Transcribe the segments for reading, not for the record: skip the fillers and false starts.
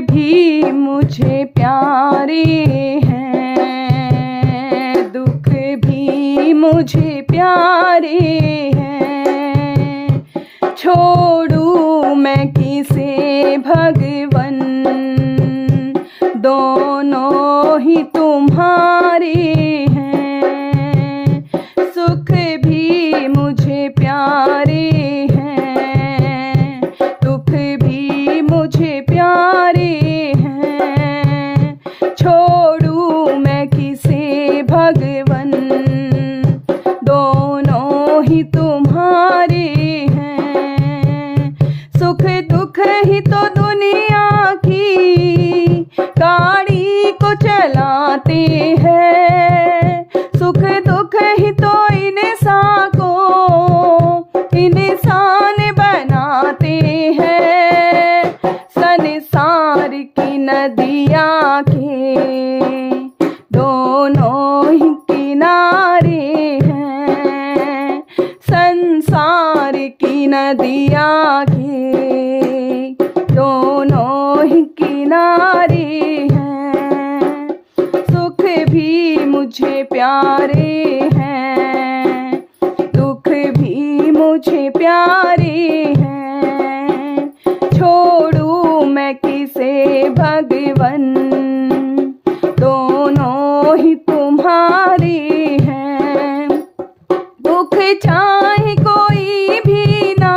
भी मुझे प्यारे हैं, दुख भी मुझे प्यारे हैं। छोड़ूं मैं किसे भगवन, दोनों ही तुम्हारे हैं। सुख भी मुझे प्यारे हैं, दुख भी मुझे प्यारे हैं। छोड़ूं मैं किसे भगवन, दोनों ही तुम्हारे हैं। सुख दुख ही तो दुनिया की गाड़ी को चलाते हैं, सुख दुख ही तो इंसान को इंसान बनाते हैं। संसार की नदियाँ के दोनों ही किनारे हैं, संसार की नदियाँ के दोनों ही किनारे हैं। सुख भी मुझे प्यारे हैं, दुख भी मुझे प्यारे हैं। छोड़ूं मैं किसे भगवन, दोनों ही तुम्हारे हैं। दुख चाहे कोई भी ना,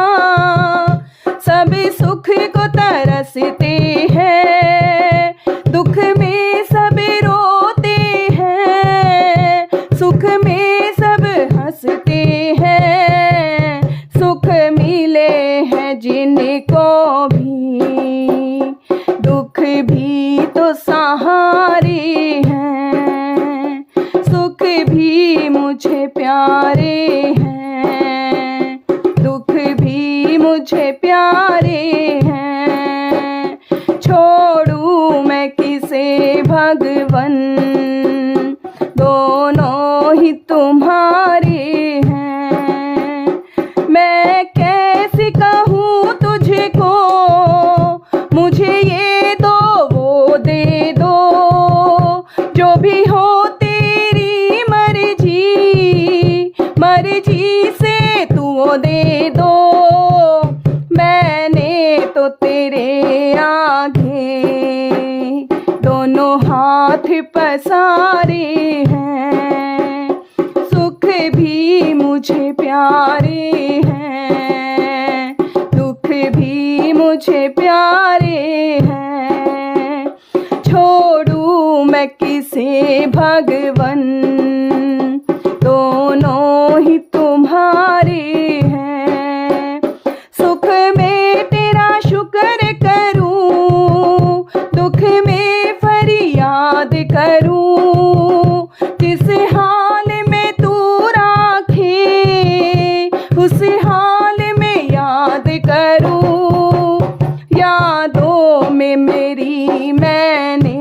सब सुख को तरसते हैं। दुख में सब रोते हैं, सुख में सब हंसते हैं। सुख मिले हैं जिनको भी, दुख भी तो सहारे हैं। सुख भी मुझे प्यारे हैं, दुख भी मुझे प्यारे हैं। छोड़ूं मैं किसे भगवन, दोनों ही तुम्हारे हैं। मैं कैसे कहूँ तुझको, मुझे ये दो वो दे दो, जो भी हो तेरी मर्जी, मर्जी से तू दे दो। मैंने तो तेरे आगे दोनों हाथ पसारे हैं। सुख भी मुझे प्यारे हैं, दुख भी मुझे प्यारे हैं। छोड़ूं मैं किसे भगवन, दोनों ही तुम्हारे हैं। सुख में तेरा शुक्र करूं, दुख में फरियाद करूं। जिस हाल में तू राखे, उस हाल में याद करूं। यादों में मेरी मैंने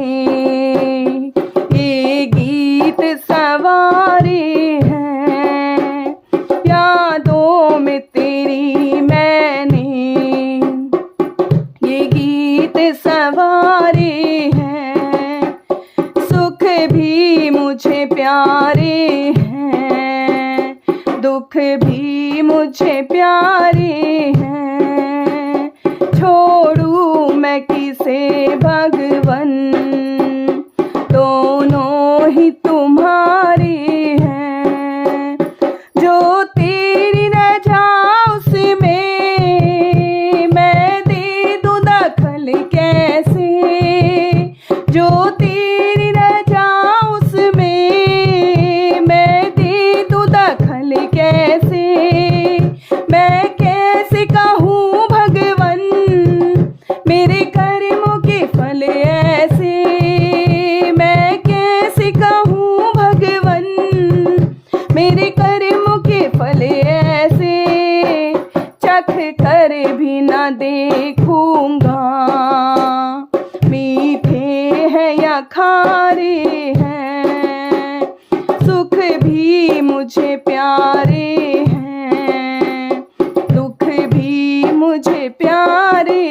ये गीत सवारे हैं, यादों में तेरी मैंने ये गीत सवारे हैं। सुख भी मुझे प्यारे हैं, दुख भी मुझे प्यारे हैं। छोड़ूं मैं किसे भगवन, दोनों ही तुम्हारे हैं। जो तेरी रजा उसमें मैं दे दूं दखल कैसे, जो तेरी रजा उसमें मैं दे दूं दखल कैसे। मैं कैसे कहूँ भगवन, मेरे कर्मों के फल ऐसे। मैं कैसे कहूँ भगवन, मेरे कर्मों के फल ऐसे। चख कर भी न देखूंगा, मीठे हैं या खारे हैं। सुख भी मुझे प्यारे हैं, दुख भी मुझे प्यारे